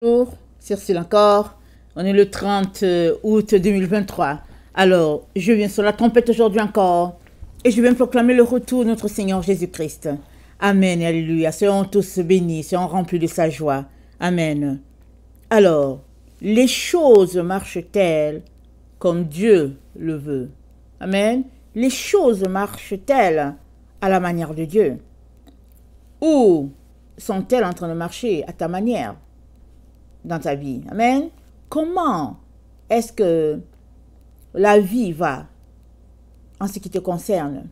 Bonjour, Cyril encore. On est le 30 août 2023. Alors, je viens sur la trompette aujourd'hui encore et je viens proclamer le retour de notre Seigneur Jésus-Christ. Amen et alléluia. Soyons tous bénis, soyons remplis de sa joie. Amen. Alors, les choses marchent-elles comme Dieu le veut? Amen. Les choses marchent-elles à la manière de Dieu? Ou sont-elles en train de marcher à ta manière dans ta vie? Amen. Comment est-ce que la vie va en ce qui te concerne?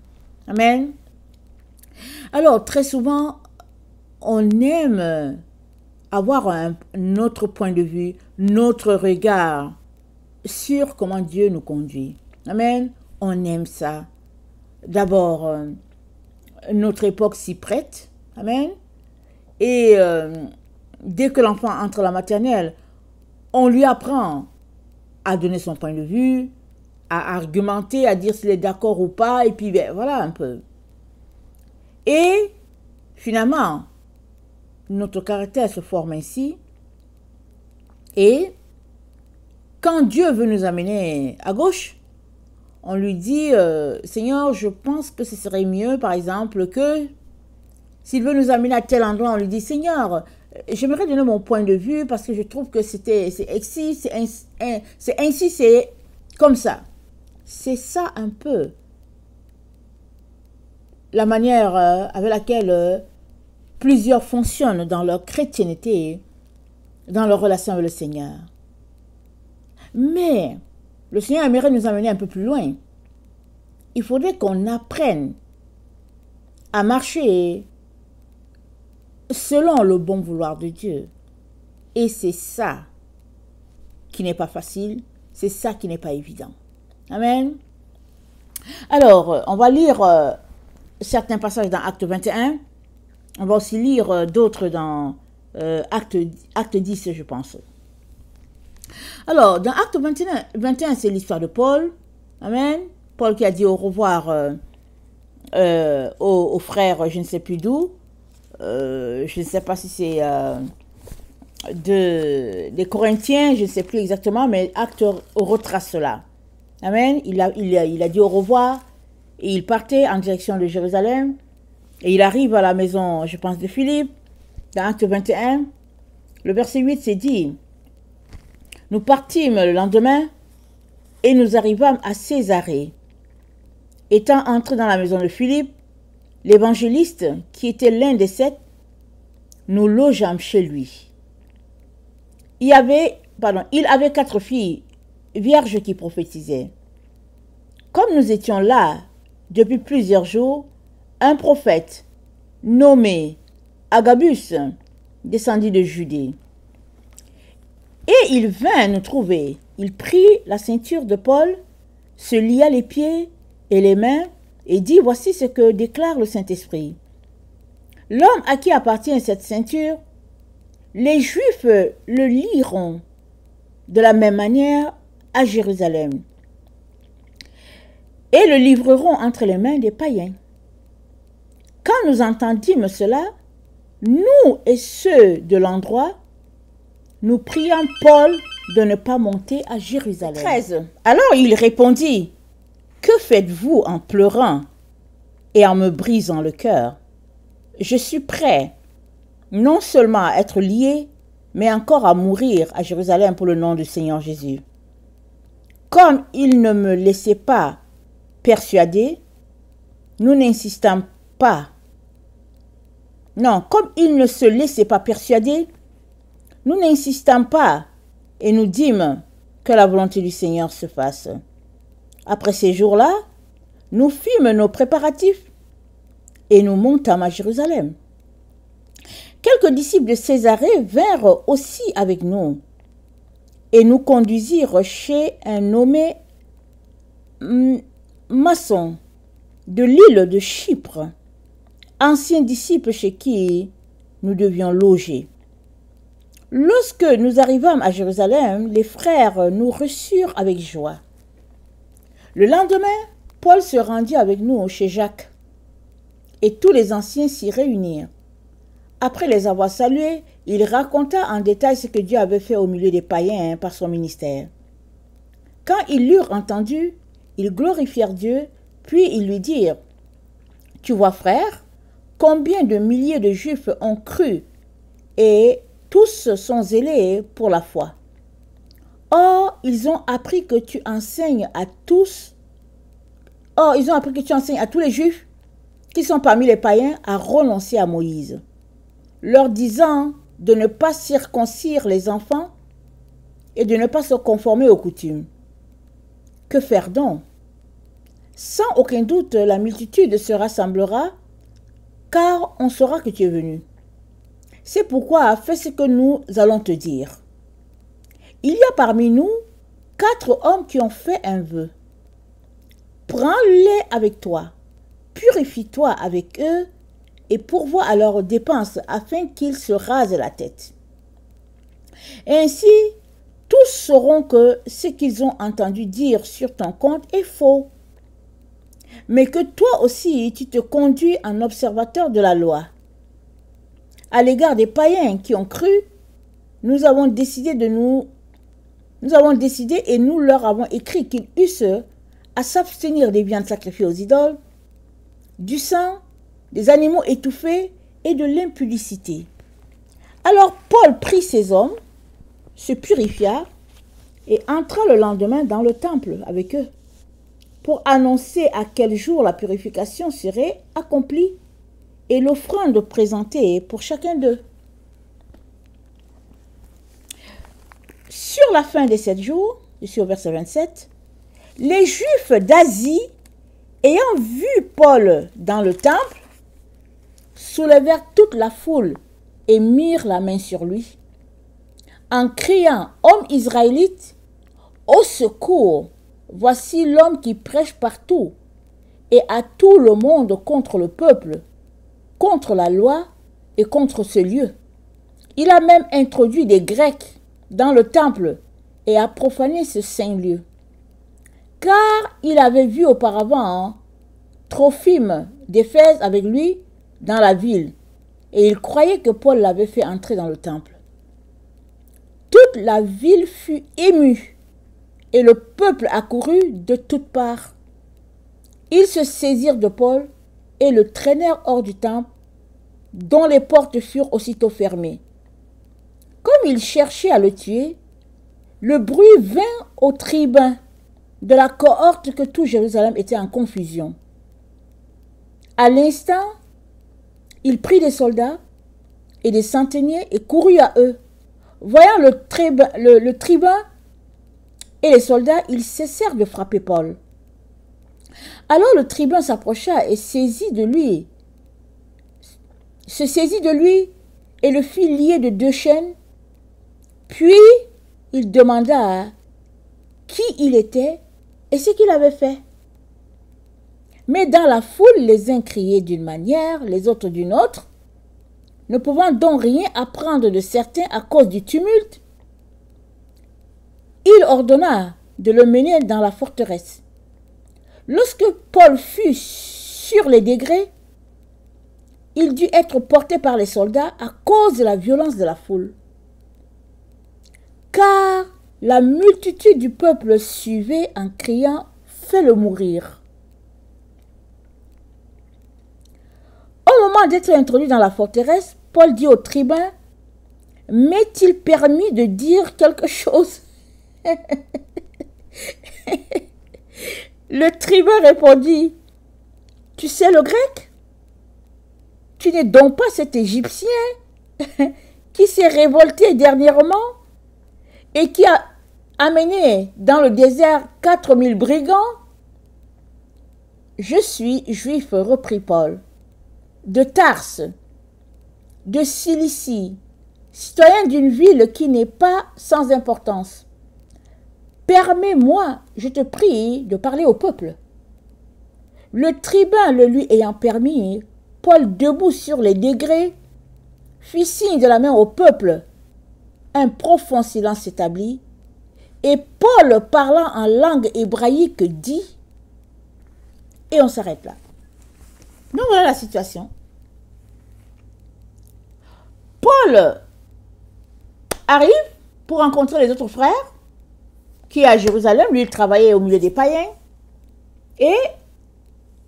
Amen. Alors, très souvent, on aime avoir notre point de vue, notre regard sur comment Dieu nous conduit. Amen. On aime ça. D'abord, notre époque s'y prête. Amen. Et dès que l'enfant entre à la maternelle, on lui apprend à donner son point de vue, à argumenter, à dire s'il est d'accord ou pas, et puis ben, voilà un peu. Et finalement, notre caractère se forme ainsi. Et quand Dieu veut nous amener à gauche, on lui dit, Seigneur, je pense que ce serait mieux, par exemple, que s'il veut nous amener à tel endroit, on lui dit, Seigneur, j'aimerais donner mon point de vue parce que je trouve que c'est ainsi, c'est comme ça. C'est ça un peu la manière avec laquelle plusieurs fonctionnent dans leur chrétienté, dans leur relation avec le Seigneur. Mais le Seigneur aimerait nous amener un peu plus loin. Il faudrait qu'on apprenne à marcher selon le bon vouloir de Dieu. Et c'est ça qui n'est pas facile, c'est ça qui n'est pas évident. Amen. Alors, on va lire certains passages dans Acte 21. On va aussi lire d'autres dans Acte 10, je pense. Alors, dans Acte 21, c'est l'histoire de Paul. Amen. Paul qui a dit au revoir aux frères, je ne sais plus d'où. Je ne sais pas si c'est des Corinthiens, je ne sais plus exactement, mais Acte retrace cela. Amen. Il a dit au revoir et il partait en direction de Jérusalem. Et il arrive à la maison, je pense, de Philippe, dans Acte 21. Le verset 8, c'est dit, « Nous partîmes le lendemain et nous arrivâmes à Césarée. Étant entrés dans la maison de Philippe, l'évangéliste, qui était l'un des 7, nous logeâmes chez lui. Il avait 4 filles vierges qui prophétisaient. Comme nous étions là depuis plusieurs jours, un prophète nommé Agabus descendit de Judée. Et il vint nous trouver. Il prit la ceinture de Paul, se lia les pieds et les mains, et dit, voici ce que déclare le Saint-Esprit. L'homme à qui appartient cette ceinture, les Juifs le lieront de la même manière à Jérusalem et le livreront entre les mains des païens. Quand nous entendîmes cela, nous et ceux de l'endroit, nous prions Paul de ne pas monter à Jérusalem. 13. Alors il répondit, que faites-vous en pleurant et en me brisant le cœur? Je suis prêt non seulement à être lié, mais encore à mourir à Jérusalem pour le nom du Seigneur Jésus. Comme il ne me laissait pas persuader, nous n'insistons pas. Non, comme il ne se laissait pas persuader, nous n'insistons pas et nous dîmes que la volonté du Seigneur se fasse. Après ces jours-là, nous fîmes nos préparatifs et nous montâmes à Jérusalem. Quelques disciples de Césarée vinrent aussi avec nous et nous conduisirent chez un nommé Maçon de l'île de Chypre, ancien disciple chez qui nous devions loger. Lorsque nous arrivâmes à Jérusalem, les frères nous reçurent avec joie. Le lendemain, Paul se rendit avec nous chez Jacques, et tous les anciens s'y réunirent. Après les avoir salués, il raconta en détail ce que Dieu avait fait au milieu des païens par son ministère. Quand ils l'eurent entendu, ils glorifièrent Dieu, puis ils lui dirent, « Tu vois, frère, combien de milliers de Juifs ont cru, et tous sont zélés pour la foi. Or, ils ont appris que tu enseignes à tous, ils ont appris que tu enseignes à tous les Juifs qui sont parmi les païens à renoncer à Moïse, leur disant de ne pas circoncire les enfants et de ne pas se conformer aux coutumes. Que faire donc? Sans aucun doute, la multitude se rassemblera, car on saura que tu es venu. C'est pourquoi fais ce que nous allons te dire. Il y a parmi nous 4 hommes qui ont fait un vœu. Prends-les avec toi, purifie-toi avec eux et pourvois à leurs dépenses afin qu'ils se rasent la tête. Et ainsi, tous sauront que ce qu'ils ont entendu dire sur ton compte est faux, mais que toi aussi tu te conduis en observateur de la loi. À l'égard des païens qui ont cru, nous avons décidé et nous leur avons écrit qu'ils eussent à s'abstenir des viandes sacrifiées aux idoles, du sang, des animaux étouffés et de l'impudicité. Alors Paul prit ces hommes, se purifia et entra le lendemain dans le temple avec eux pour annoncer à quel jour la purification serait accomplie et l'offrande présentée pour chacun d'eux. Sur la fin des 7 jours, je suis au verset 27, les Juifs d'Asie, ayant vu Paul dans le temple, soulevèrent toute la foule et mirent la main sur lui, en criant « Homme israélite, au secours, voici l'homme qui prêche partout et à tout le monde contre le peuple, contre la loi et contre ce lieu. Il a même introduit des Grecs dans le temple et a profané ce saint lieu. Car il avait vu auparavant Trophime d'Éphèse avec lui dans la ville, et il croyait que Paul l'avait fait entrer dans le temple. Toute la ville fut émue, et le peuple accourut de toutes parts. Ils se saisirent de Paul et le traînèrent hors du temple, dont les portes furent aussitôt fermées. Comme ils cherchaient à le tuer, le bruit vint aux tribuns de la cohorte que tout Jérusalem était en confusion. À l'instant, il prit des soldats et des centeniers et courut à eux. Voyant le tribun et les soldats, ils cessèrent de frapper Paul. Alors le tribun s'approcha et se saisit de lui et le fit lier de 2 chaînes. Puis il demanda qui il était et ce qu'il avait fait. Mais dans la foule, les uns criaient d'une manière, les autres d'une autre, ne pouvant donc rien apprendre de certains à cause du tumulte. Il ordonna de le mener dans la forteresse. Lorsque Paul fut sur les degrés, il dut être porté par les soldats à cause de la violence de la foule. Car la multitude du peuple suivait en criant « Fais-le mourir ». Au moment d'être introduit dans la forteresse, Paul dit au tribun « M'est-il permis de dire quelque chose ?» Le tribun répondit « Tu sais le grec? Tu n'es donc pas cet Égyptien qui s'est révolté dernièrement et qui a amené dans le désert 4000 brigands? Je suis juif, reprit Paul, de Tarse, de Cilicie, citoyen d'une ville qui n'est pas sans importance. Permets-moi, je te prie, de parler au peuple. Le tribun le lui ayant permis, Paul, debout sur les degrés, fit signe de la main au peuple. Un profond silence s'établit, et Paul, parlant en langue hébraïque, dit, et on s'arrête là. Donc voilà la situation. Paul arrive pour rencontrer les autres frères qui est à Jérusalem. Lui, il travaillait au milieu des païens. Et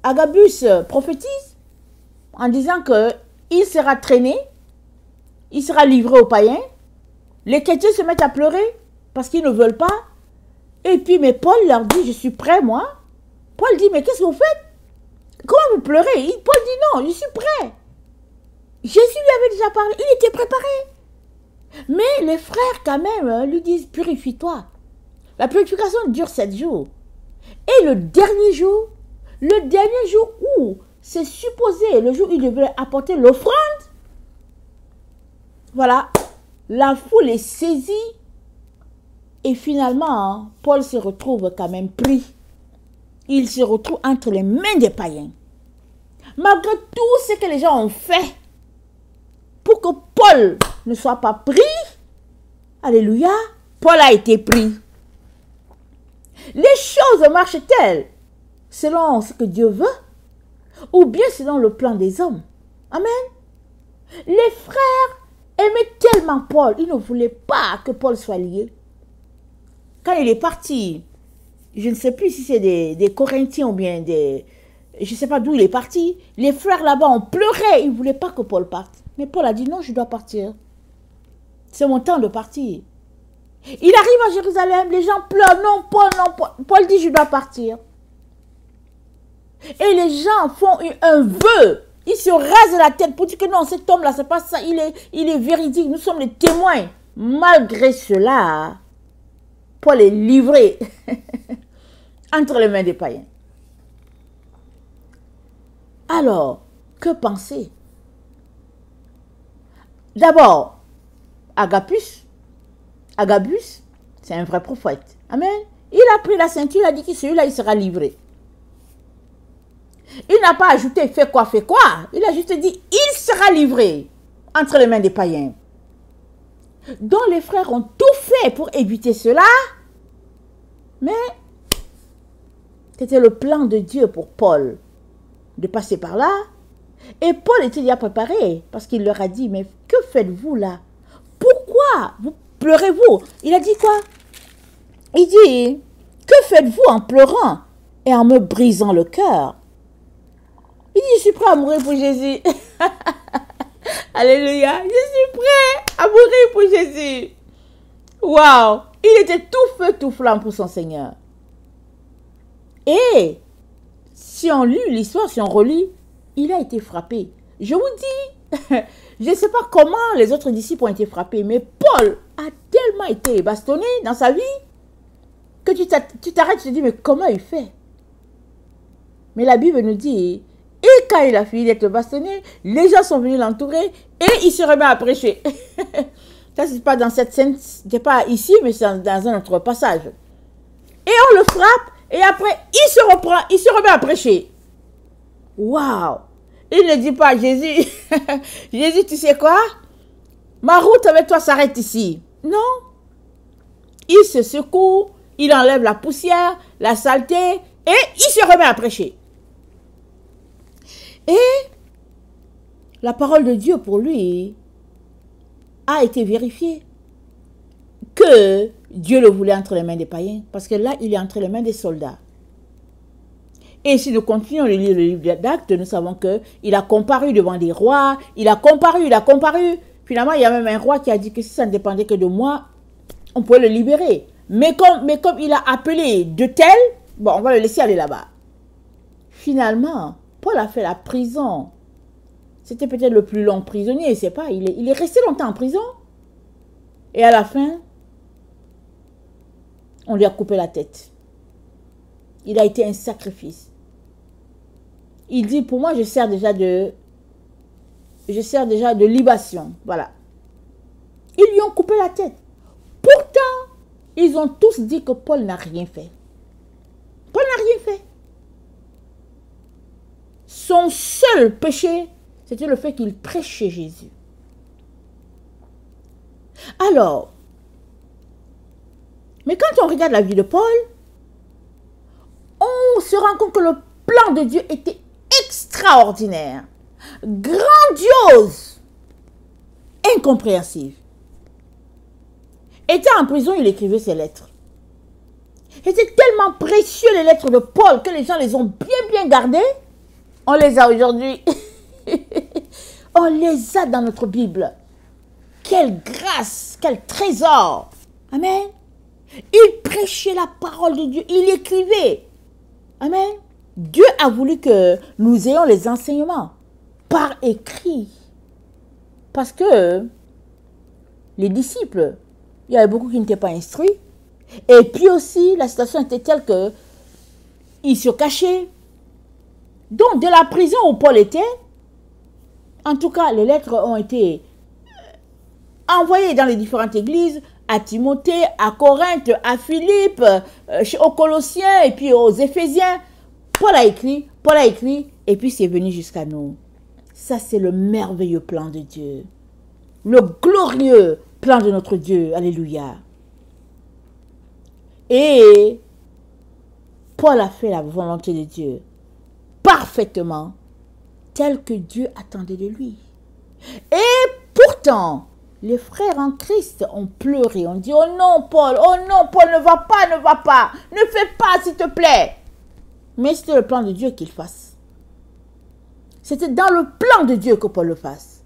Agabus prophétise en disant qu'il sera traîné, il sera livré aux païens. Les chrétiens se mettent à pleurer parce qu'ils ne veulent pas. Et puis, mais Paul leur dit, je suis prêt, moi. Paul dit, mais qu'est-ce que vous faites? Comment vous pleurez? Paul dit, non, je suis prêt. Jésus lui avait déjà parlé, il était préparé. Mais les frères, quand même, lui disent, purifie-toi. La purification dure 7 jours. Et le dernier jour où c'est supposé, le jour où il devait apporter l'offrande, voilà, la foule est saisie. Et finalement, Paul se retrouve quand même pris. Il se retrouve entre les mains des païens. Malgré tout ce que les gens ont fait pour que Paul ne soit pas pris, alléluia, Paul a été pris. Les choses marchent-elles selon ce que Dieu veut ou bien selon le plan des hommes? Amen. Les frères aimaient tellement Paul, ils ne voulaient pas que Paul soit lié. Quand il est parti, je ne sais plus si c'est des Corinthiens ou bien des... Je ne sais pas d'où il est parti. Les frères là-bas ont pleuré, ils ne voulaient pas que Paul parte. Mais Paul a dit non, je dois partir. C'est mon temps de partir. Il arrive à Jérusalem, les gens pleurent, non, Paul, non, Paul. Paul dit, je dois partir. Et les gens font un vœu. Ils se rasent la tête pour dire que non, cet homme-là, c'est pas ça, il est véridique, nous sommes les témoins. Malgré cela, Paul est livré entre les mains des païens. Alors, que penser? D'abord, Agabus, c'est un vrai prophète. Amen. Il a pris la ceinture, il a dit que celui-là, il sera livré. Il n'a pas ajouté fait quoi. Il a juste dit, il sera livré entre les mains des païens. Donc les frères ont tout fait pour éviter cela. Mais c'était le plan de Dieu pour Paul de passer par là. Et Paul était déjà préparé parce qu'il leur a dit, mais que faites-vous là? Pourquoi vous pleurez-vous? Il a dit quoi? Il dit, que faites-vous en pleurant et en me brisant le cœur? Il dit, je suis prêt à mourir pour Jésus. Alléluia, je suis prêt à mourir pour Jésus. Waouh, il était tout feu, tout flamme pour son Seigneur. Et si on lit l'histoire, si on relit, il a été frappé. Je vous dis, je ne sais pas comment les autres disciples ont été frappés, mais Paul a tellement été bastonné dans sa vie que tu t'arrêtes, tu te dis, mais comment il fait? Mais la Bible nous dit, et quand il a fini d'être bastonné, les gens sont venus l'entourer et il se remet à prêcher. Ça, c'est pas dans cette scène, c'est pas ici, mais c'est dans un autre passage. Et on le frappe et après, il se reprend, il se remet à prêcher. Waouh! Il ne dit pas à Jésus, Jésus, tu sais quoi? Ma route avec toi s'arrête ici. Non. Il se secoue, il enlève la poussière, la saleté et il se remet à prêcher. Et la parole de Dieu pour lui a été vérifiée. Que Dieu le voulait entre les mains des païens. Parce que là, il est entre les mains des soldats. Et si nous continuons à lire le livre d'Actes, nous savons qu'il a comparu devant des rois. Il a comparu. Finalement, il y a même un roi qui a dit que si ça ne dépendait que de moi, on pouvait le libérer. Mais comme il a appelé de tel, bon, on va le laisser aller là-bas. Finalement, Paul a fait la prison. C'était peut-être le plus long prisonnier, je ne sais pas. Il est resté longtemps en prison. Et à la fin, on lui a coupé la tête. Il a été un sacrifice. Il dit, pour moi, je sers déjà de libation. Voilà. Ils lui ont coupé la tête. Pourtant, ils ont tous dit que Paul n'a rien fait. Paul n'a rien fait. Son seul péché, c'était le fait qu'il prêchait Jésus. Alors, mais quand on regarde la vie de Paul, on se rend compte que le plan de Dieu était extraordinaire, grandiose. incompréhensible. Étant en prison, il écrivait ses lettres. C'était tellement précieux les lettres de Paul que les gens les ont bien gardées. On les a aujourd'hui. On les a dans notre Bible. Quelle grâce, quel trésor. Amen. Il prêchait la parole de Dieu. Il écrivait. Amen. Dieu a voulu que nous ayons les enseignements par écrit. Parce que les disciples, il y avait beaucoup qui n'étaient pas instruits. Et puis aussi, la situation était telle que ils se cachaient. Donc, de la prison où Paul était, en tout cas, les lettres ont été envoyées dans les différentes églises, à Timothée, à Corinthe, à Philippe, aux Colossiens et puis aux Éphésiens. Paul a écrit, et puis c'est venu jusqu'à nous. Ça, c'est le merveilleux plan de Dieu. Le glorieux plan de notre Dieu. Alléluia. Et Paul a fait la volonté de Dieu parfaitement, telle que Dieu attendait de lui. Et pourtant, les frères en Christ ont pleuré, ont dit, oh non Paul, ne va pas, ne fais pas s'il te plaît. Mais c'était le plan de Dieu qu'il fasse. C'était dans le plan de Dieu que Paul le fasse.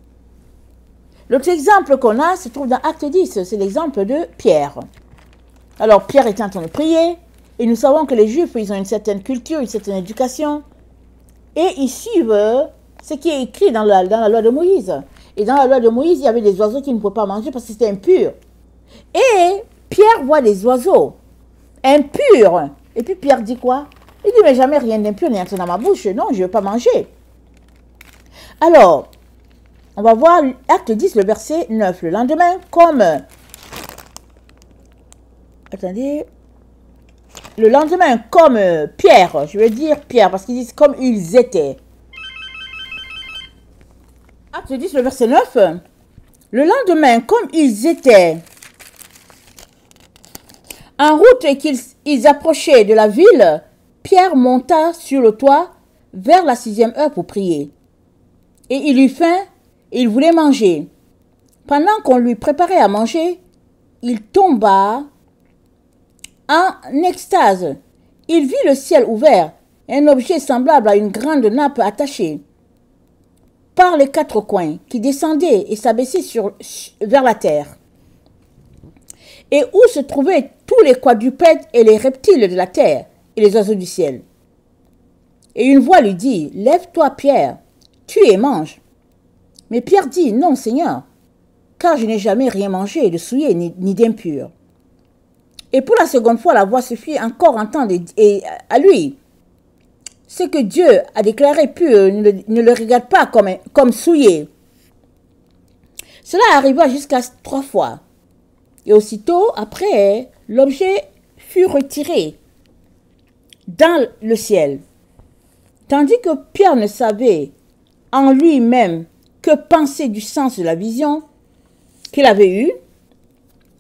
L'autre exemple qu'on a se trouve dans Acte 10, c'est l'exemple de Pierre. Alors Pierre était en train de prier, et nous savons que les Juifs, ils ont une certaine culture, une certaine éducation, et ils suivent ce qui est écrit dans la loi de Moïse. Et dans la loi de Moïse, il y avait des oiseaux qu'ils ne pouvaient pas manger parce que c'était impur. Et Pierre voit des oiseaux impurs. Et puis Pierre dit quoi? Il dit, mais jamais rien d'impur n'est entré dans ma bouche. Non, je ne veux pas manger. Alors, on va voir Acte 10, le verset 9. Le lendemain, comme... Attendez. Le lendemain, comme Pierre, je veux dire Pierre, parce qu'ils disent comme ils étaient. Acte 10, le verset 9. Le lendemain, comme ils étaient en route et qu'ils approchaient de la ville, Pierre monta sur le toit vers la 6e heure pour prier. Et il eut faim et il voulait manger. Pendant qu'on lui préparait à manger, il tomba en extase. Il vit le ciel ouvert, un objet semblable à une grande nappe attachée par les 4 coins, qui descendait et s'abaissait vers la terre, et où se trouvaient tous les quadrupèdes et les reptiles de la terre et les oiseaux du ciel. Et une voix lui dit, « Lève-toi, Pierre, tue et mange. » Mais Pierre dit, « Non, Seigneur, car je n'ai jamais rien mangé de souillé ni d'impur. » Et pour la seconde fois, la voix se fit encore entendre et à lui. Ce que Dieu a déclaré pur, ne le regarde pas comme souillé. Cela arriva jusqu'à 3 fois. Et aussitôt après, l'objet fut retiré dans le ciel. Tandis que Pierre ne savait en lui-même que penser du sens de la vision qu'il avait eue,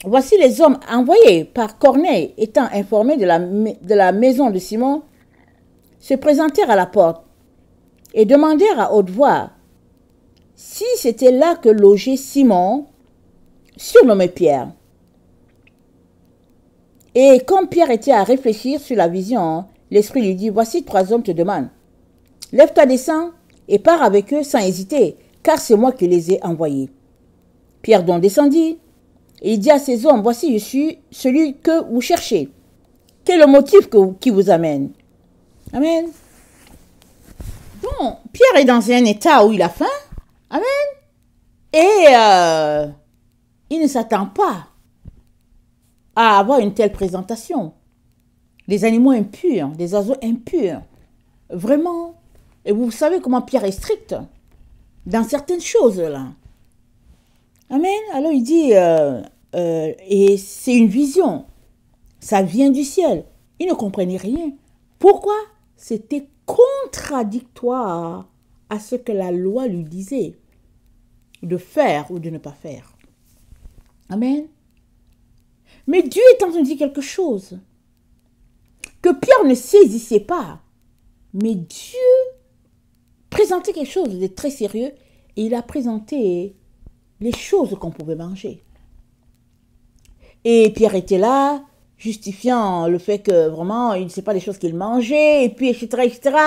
voici les hommes envoyés par Corneille, étant informés de la maison de Simon, se présentèrent à la porte et demandèrent à haute voix si c'était là que logeait Simon, surnommé Pierre. Et comme Pierre était à réfléchir sur la vision, l'Esprit lui dit, « Voici 3 hommes te demandent. Lève-toi, descends et pars avec eux sans hésiter, car c'est moi qui les ai envoyés. » Pierre donc descendit et il dit à ces hommes, « Voici, je suis celui que vous cherchez. Quel est le motif qui vous amène? » Amen. Bon, Pierre est dans un état où il a faim. Amen. Et il ne s'attend pas à avoir une telle présentation. Des animaux impurs, des oiseaux impurs. Vraiment. Et vous savez comment Pierre est strict dans certaines choses là. Amen. Alors il dit, et c'est une vision. Ça vient du ciel. Il ne comprenait rien. Pourquoi? C'était contradictoire à ce que la loi lui disait de faire ou de ne pas faire. Amen. Mais Dieu est en train de dire quelque chose que Pierre ne saisissait pas. Mais Dieu présentait quelque chose de très sérieux et il a présenté les choses qu'on pouvait manger. Et Pierre était là, justifiant le fait que vraiment, il ne sait pas les choses qu'il mangeait, et puis, etc., etc.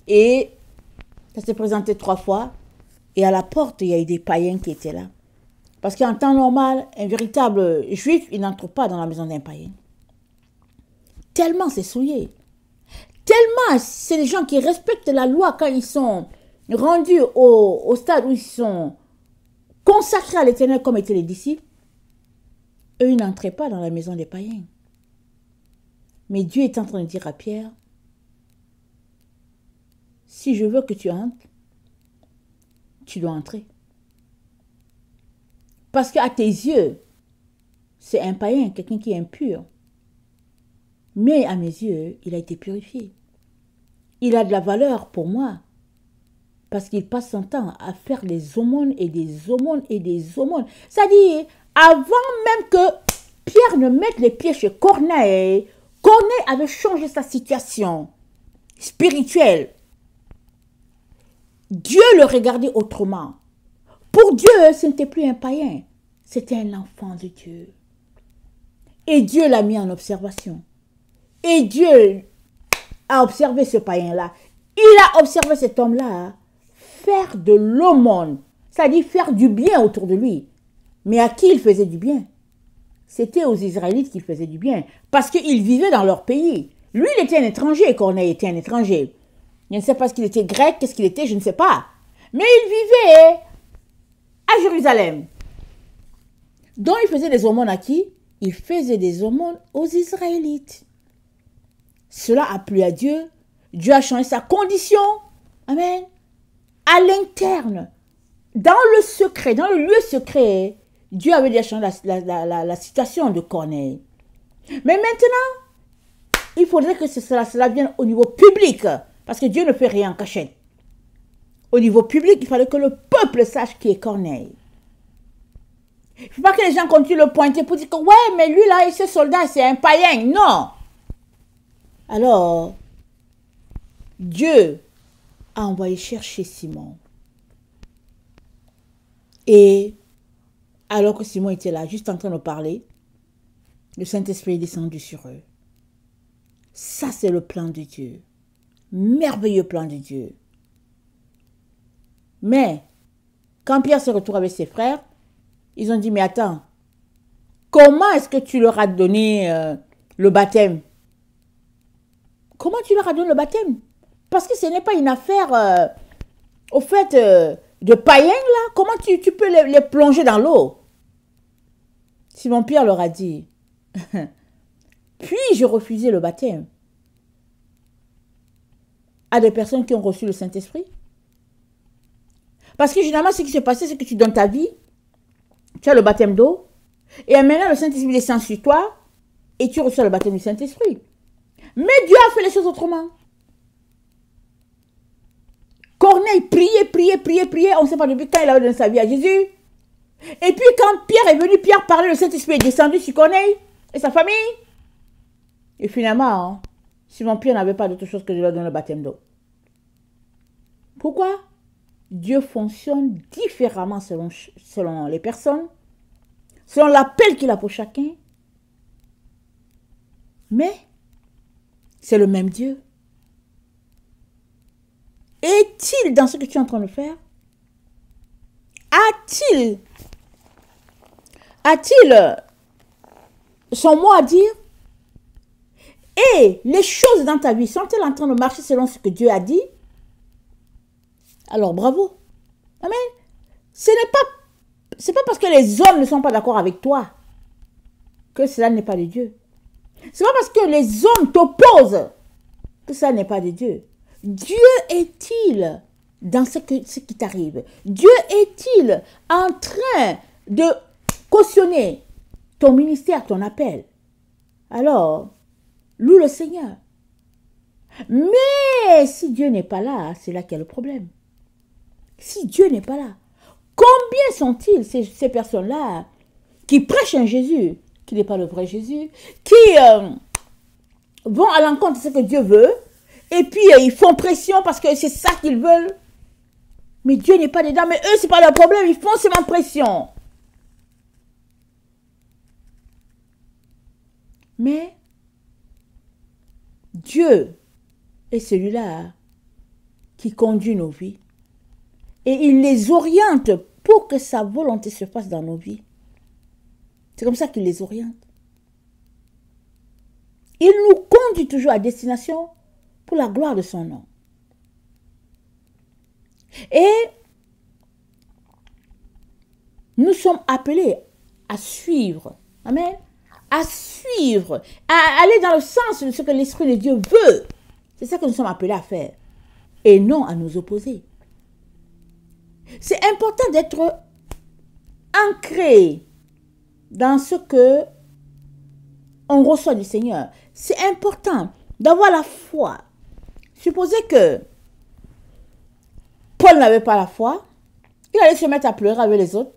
Et ça s'est présenté 3 fois. Et à la porte, il y a eu des païens qui étaient là. Parce qu'en temps normal, un véritable juif, il n'entre pas dans la maison d'un païen. Tellement c'est souillé. Tellement c'est des gens qui respectent la loi quand ils sont rendus au stade où ils sont consacrés à l'Éternel comme étaient les disciples. Eux, ils n'entraient pas dans la maison des païens. Mais Dieu est en train de dire à Pierre, si je veux que tu entres, tu dois entrer. Parce qu'à tes yeux, c'est un païen, quelqu'un qui est impur. Mais à mes yeux, il a été purifié. Il a de la valeur pour moi. Parce qu'il passe son temps à faire des aumônes et des aumônes et des aumônes. C'est-à-dire, avant même que Pierre ne mette les pieds chez Corneille, Corneille avait changé sa situation spirituelle. Dieu le regardait autrement. Pour Dieu, ce n'était plus un païen, c'était un enfant de Dieu. Et Dieu l'a mis en observation. Et Dieu a observé ce païen-là. Il a observé cet homme-là faire de l'aumône, c'est-à-dire faire du bien autour de lui. Mais à qui il faisait du bien? C'était aux Israélites qu'il faisait du bien, parce qu'ils vivaient dans leur pays. Lui, il était un étranger, Corneille était un étranger. Je ne sais pas ce qu'il était grec, qu'est-ce qu'il était, je ne sais pas. Mais il vivait à Jérusalem. Donc il faisait des aumônes à qui? Il faisait des aumônes aux Israélites. Cela a plu à Dieu. Dieu a changé sa condition. Amen. À l'interne, dans le secret, dans le lieu secret, Dieu avait déjà changé la situation de Corneille. Mais maintenant, il faudrait que cela vienne au niveau public. Parce que Dieu ne fait rien en cachette. Au niveau public, il fallait que le peuple sache qui est Corneille. Il ne faut pas que les gens continuent de le pointer pour dire que ouais, mais lui là, ce soldat, c'est un païen. Non. Alors, Dieu a envoyé chercher Simon. Et alors que Simon était là, juste en train de parler, le Saint-Esprit est descendu sur eux. Ça, c'est le plan de Dieu. Merveilleux plan de Dieu. Mais, quand Pierre se retrouve avec ses frères, ils ont dit, mais attends, comment est-ce que tu leur as donné le baptême? Comment tu leur as donné le baptême? Parce que ce n'est pas une affaire, au fait, de païens, là. Comment tu peux les plonger dans l'eau? Simon Pierre leur a dit, puis-je refuser le baptême à des personnes qui ont reçu le Saint-Esprit? Parce que généralement, ce qui s'est passé, c'est que tu donnes ta vie, tu as le baptême d'eau, et maintenant le Saint-Esprit descend sur toi, et tu reçois le baptême du Saint-Esprit. Mais Dieu a fait les choses autrement. Corneille priait, on ne sait pas depuis quand il avait donné sa vie à Jésus. Et puis quand Pierre est venu, Pierre parlait, le Saint-Esprit est descendu sur Corneille et sa famille. Et finalement, Simon Pierre n'avait pas d'autre chose que de leur donner le baptême d'eau. Pourquoi? Dieu fonctionne différemment selon les personnes, selon l'appel qu'il a pour chacun. Mais c'est le même Dieu. Est-il dans ce que tu es en train de faire? A-t-il son mot à dire? Et les choses dans ta vie sont-elles en train de marcher selon ce que Dieu a dit? Alors bravo. Amen. C'est pas parce que les hommes ne sont pas d'accord avec toi que cela n'est pas de Dieu. C'est pas parce que les hommes t'opposent que ça n'est pas de Dieu. Dieu est-il dans ce qui t'arrive? Dieu est-il en train de cautionner ton ministère, ton appel? Alors, loue le Seigneur. Mais si Dieu n'est pas là, c'est là qu'il y a le problème. Si Dieu n'est pas là, combien sont-ils ces personnes-là qui prêchent un Jésus qui n'est pas le vrai Jésus, qui vont à l'encontre de ce que Dieu veut, et puis ils font pression parce que c'est ça qu'ils veulent. Mais Dieu n'est pas dedans. Mais eux, c'est pas leur problème. Ils font seulement pression. Mais Dieu est celui-là qui conduit nos vies. Et il les oriente pour que sa volonté se fasse dans nos vies. C'est comme ça qu'il les oriente. Il nous conduit toujours à destination pour la gloire de son nom. Et nous sommes appelés à suivre. Amen. À suivre, à aller dans le sens de ce que l'Esprit de Dieu veut. C'est ça que nous sommes appelés à faire. Et non à nous opposer. C'est important d'être ancré dans ce que on reçoit du Seigneur. C'est important d'avoir la foi. Supposez que Paul n'avait pas la foi, il allait se mettre à pleurer avec les autres.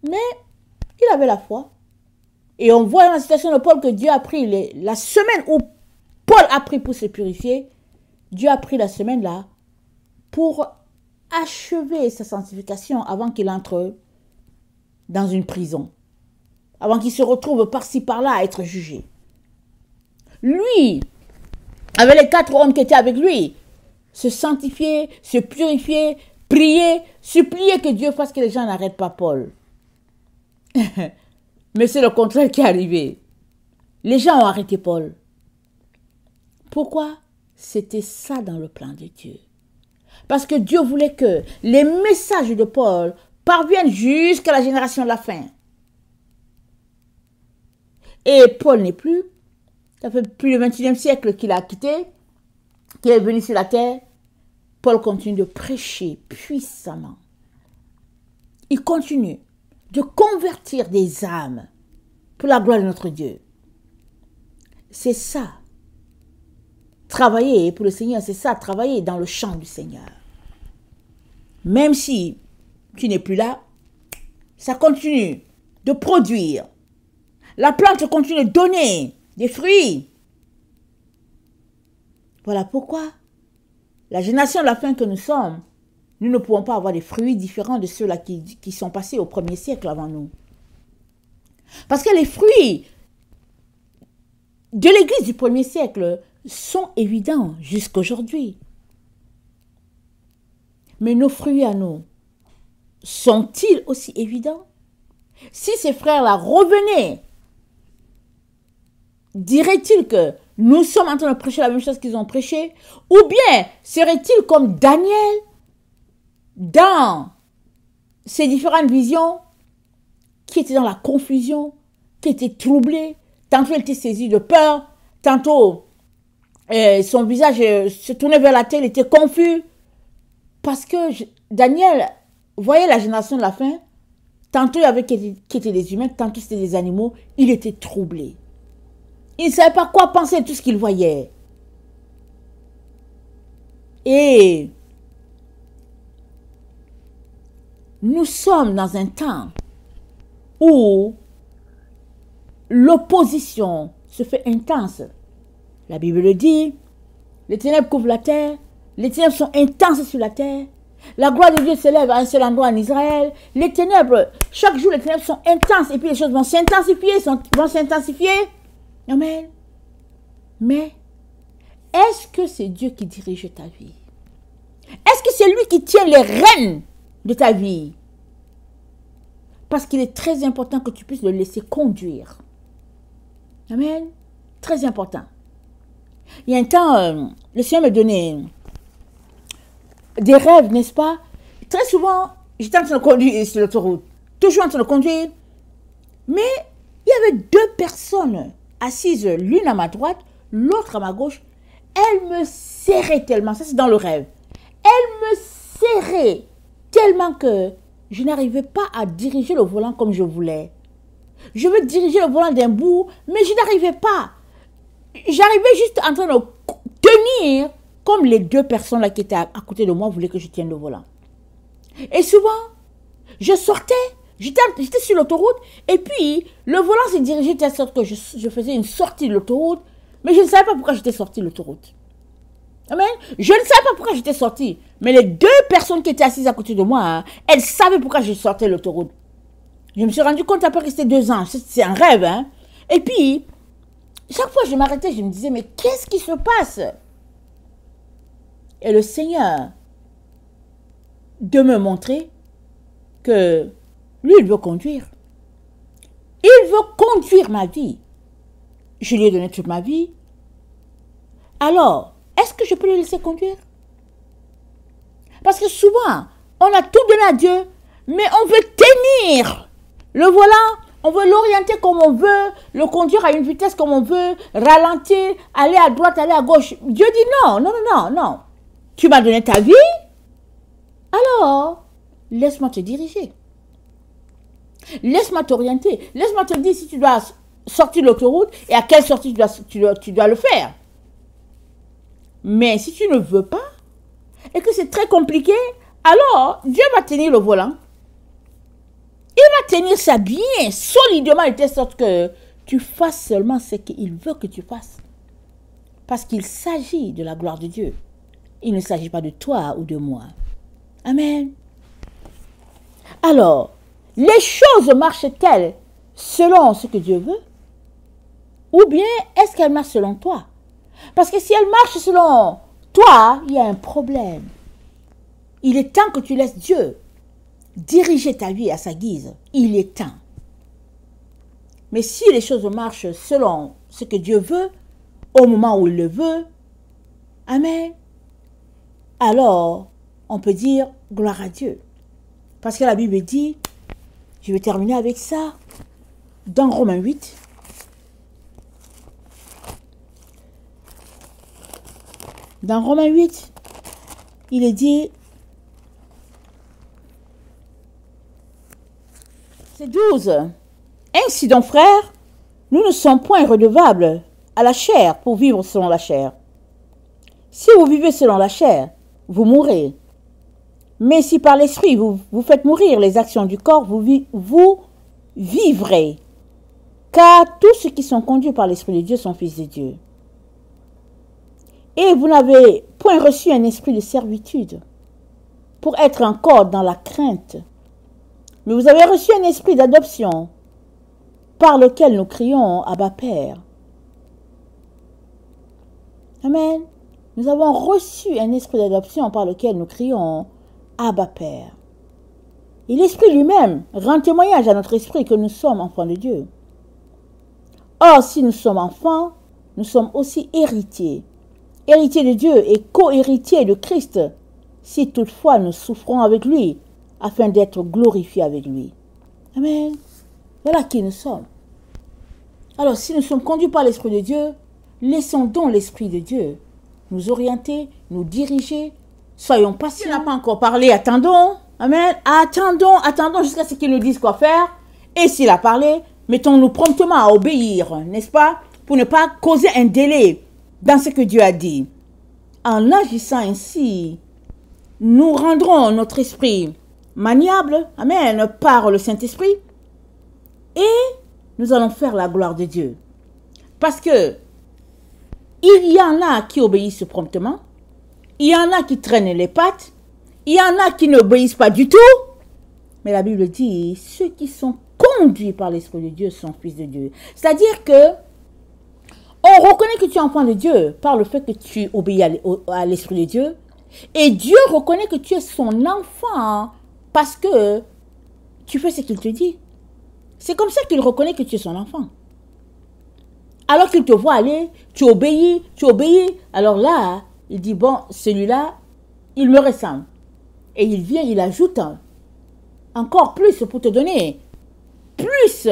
Mais il avait la foi. Et on voit dans la situation de Paul que Dieu a pris la semaine où Paul a pris pour se purifier. Dieu a pris la semaine là pour achever sa sanctification avant qu'il entre dans une prison. Avant qu'il se retrouve par-ci par-là à être jugé. Lui, avec les 4 hommes qui étaient avec lui, se sanctifier, se purifier, prier, supplier que Dieu fasse que les gens n'arrêtent pas Paul. Mais c'est le contraire qui est arrivé. Les gens ont arrêté Paul. Pourquoi? C'était ça dans le plan de Dieu. Parce que Dieu voulait que les messages de Paul parviennent jusqu'à la génération de la fin. Et Paul n'est plus. Ça fait plus du 21e siècle qu'il a quitté, qu'il est venu sur la terre. Paul continue de prêcher puissamment. Il continue de convertir des âmes pour la gloire de notre Dieu. C'est ça. Travailler pour le Seigneur, c'est ça, travailler dans le champ du Seigneur. Même si tu n'es plus là, ça continue de produire. La plante continue de donner des fruits. Voilà pourquoi la génération de la fin que nous sommes, nous ne pouvons pas avoir des fruits différents de ceux-là qui sont passés au 1er siècle avant nous. Parce que les fruits de l'église du 1er siècle sont évidents jusqu'aujourd'hui. Mais nos fruits à nous, sont-ils aussi évidents? Si ces frères-là revenaient, diraient-ils que nous sommes en train de prêcher la même chose qu'ils ont prêché? Ou bien seraient-ils comme Daniel dans ses différentes visions, qui était dans la confusion, qui était troublé, tantôt il était saisi de peur, tantôt son visage se tournait vers la terre, il était confus, parce que Daniel voyait la génération de la fin, tantôt il y avait qui étaient des humains, tantôt c'était des animaux, il était troublé. Il ne savait pas quoi penser de tout ce qu'il voyait. Et nous sommes dans un temps où l'opposition se fait intense. La Bible le dit, les ténèbres couvrent la terre, les ténèbres sont intenses sur la terre, la gloire de Dieu s'élève à un seul endroit en Israël, les ténèbres, chaque jour les ténèbres sont intenses et puis les choses vont s'intensifier, Amen. Mais est-ce que c'est Dieu qui dirige ta vie? Est-ce que c'est lui qui tient les rênes de ta vie? Parce qu'il est très important que tu puisses le laisser conduire. Amen. Très important. Il y a un temps, le Seigneur me donnait des rêves, n'est-ce pas? Très souvent, j'étais en train de conduire sur l'autoroute. Toujours en train de conduire. Mais il y avait 2 personnes assises, l'une à ma droite, l'autre à ma gauche. Elles me serraient tellement, ça c'est dans le rêve. Elles me serraient tellement que je n'arrivais pas à diriger le volant comme je voulais. Je veux diriger le volant d'un bout, mais je n'arrivais pas. J'arrivais juste en train de tenir comme les 2 personnes là qui étaient à côté de moi voulaient que je tienne le volant. Et souvent, je sortais, j'étais sur l'autoroute, et puis le volant s'est dirigé de telle sorte que je faisais une sortie de l'autoroute, mais je ne savais pas pourquoi j'étais sortie de l'autoroute. Amen. Je ne savais pas pourquoi j'étais sortie. Mais les deux personnes qui étaient assises à côté de moi, hein, elles savaient pourquoi je sortais l'autoroute. Je me suis rendu compte après rester 2 ans. C'est un rêve. Hein. Et puis, chaque fois que je m'arrêtais, je me disais, mais qu'est-ce qui se passe? Et le Seigneur, de me montrer que lui, il veut conduire. Il veut conduire ma vie. Je lui ai donné toute ma vie. Alors, est-ce que je peux le laisser conduire? Parce que souvent, on a tout donné à Dieu, mais on veut tenir le volant, on veut l'orienter comme on veut, le conduire à une vitesse comme on veut, ralentir, aller à droite, aller à gauche. Dieu dit non, non, non, non, non. Tu m'as donné ta vie, alors laisse-moi te diriger. Laisse-moi t'orienter. Laisse-moi te dire si tu dois sortir de l'autoroute et à quelle sortie tu dois le faire. Mais si tu ne veux pas et que c'est très compliqué, alors Dieu va tenir le volant. Il va tenir ça bien, solidement, de telle sorte que tu fasses seulement ce qu'il veut que tu fasses. Parce qu'il s'agit de la gloire de Dieu. Il ne s'agit pas de toi ou de moi. Amen. Alors, les choses marchent-elles selon ce que Dieu veut? Ou bien est-ce qu'elles marchent selon toi? Parce que si elles marchent selon toi, il y a un problème. Il est temps que tu laisses Dieu diriger ta vie à sa guise. Il est temps. Mais si les choses marchent selon ce que Dieu veut, au moment où il le veut, amen, alors on peut dire gloire à Dieu. Parce que la Bible dit, je vais terminer avec ça, dans Romains 8, dans Romains 8, il est dit, c'est 12. Ainsi donc, frères, nous ne sommes point redevables à la chair pour vivre selon la chair. Si vous vivez selon la chair, vous mourrez. Mais si par l'esprit vous faites mourir les actions du corps, vous vivrez. Car tous ceux qui sont conduits par l'Esprit de Dieu sont fils de Dieu. Et vous n'avez point reçu un esprit de servitude pour être encore dans la crainte. Mais vous avez reçu un esprit d'adoption par lequel nous crions Abba Père. Amen. Nous avons reçu un esprit d'adoption par lequel nous crions Abba Père. Et l'Esprit lui-même rend témoignage à notre esprit que nous sommes enfants de Dieu. Or, si nous sommes enfants, nous sommes aussi héritiers. Héritiers de Dieu et co-héritiers de Christ, si toutefois nous souffrons avec lui, afin d'être glorifiés avec lui. Amen. Voilà qui nous sommes. Alors, si nous sommes conduits par l'Esprit de Dieu, laissons donc l'Esprit de Dieu nous orienter, nous diriger. Soyons patients. S'il n'a pas encore parlé, attendons. Amen. Attendons jusqu'à ce qu'il nous dise quoi faire. Et s'il a parlé, mettons-nous promptement à obéir, n'est-ce pas? Pour ne pas causer un délai dans ce que Dieu a dit. En agissant ainsi, nous rendrons notre esprit maniable, amen, par le Saint-Esprit. Et nous allons faire la gloire de Dieu. Parce que il y en a qui obéissent promptement. Il y en a qui traînent les pattes. Il y en a qui n'obéissent pas du tout. Mais la Bible dit, ceux qui sont conduits par l'Esprit de Dieu sont fils de Dieu. C'est-à-dire que on reconnaît que tu es enfant de Dieu par le fait que tu obéis à l'Esprit de Dieu. Et Dieu reconnaît que tu es son enfant parce que tu fais ce qu'il te dit. C'est comme ça qu'il reconnaît que tu es son enfant. Alors qu'il te voit aller, tu obéis. Alors là, il dit, bon, celui-là, il me ressemble. Et il vient, il ajoute encore plus pour te donner plus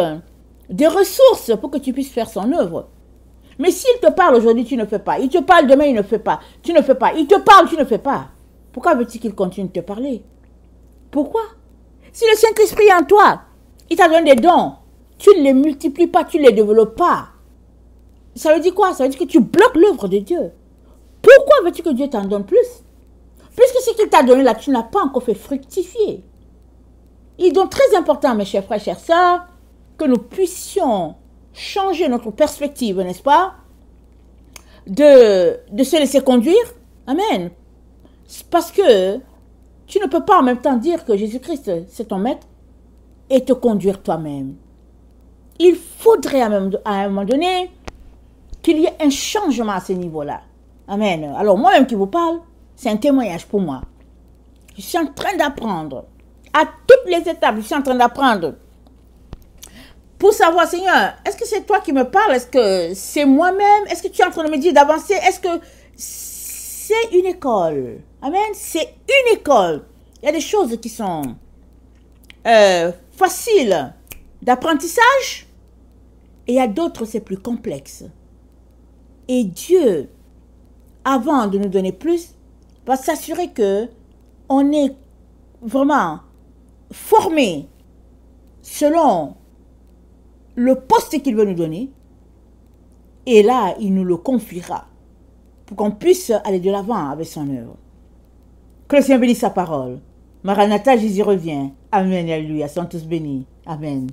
de ressources pour que tu puisses faire son œuvre. Mais s'il te parle aujourd'hui, tu ne fais pas. Il te parle demain, il ne fait pas. Tu ne fais pas. Il te parle, tu ne fais pas. Pourquoi veux-tu qu'il continue de te parler? Pourquoi? Si le Saint-Esprit est en toi, il t'a donné des dons, tu ne les multiplies pas, tu ne les développes pas. Ça veut dire quoi? Ça veut dire que tu bloques l'œuvre de Dieu. Pourquoi veux-tu que Dieu t'en donne plus? Puisque ce qu'il t'a donné là, tu n'as pas encore fait fructifier. Il est donc très important, mes chers frères, chères sœurs, que nous puissions changer notre perspective, n'est-ce pas? De se laisser conduire, Amen. Parce que tu ne peux pas en même temps dire que Jésus-Christ, c'est ton maître et te conduire toi-même. Il faudrait à un moment donné qu'il y ait un changement à ce niveau-là. Amen. Alors moi-même qui vous parle, c'est un témoignage pour moi. Je suis en train d'apprendre. À toutes les étapes, je suis en train d'apprendre. Pour savoir, Seigneur, est-ce que c'est toi qui me parles? Est-ce que c'est moi-même? Est-ce que tu es en train de me dire d'avancer? Est-ce que c'est une école? Amen. C'est une école. Il y a des choses qui sont faciles d'apprentissage et il y a d'autres, c'est plus complexe. Et Dieu, avant de nous donner plus, va s'assurer que on est vraiment formé selon le poste qu'il veut nous donner. Et là, il nous le confiera pour qu'on puisse aller de l'avant avec son œuvre. Que le Seigneur bénisse sa parole. Maranatha, Jésus revient. Amen, alléluia. Sont tous bénis. Amen.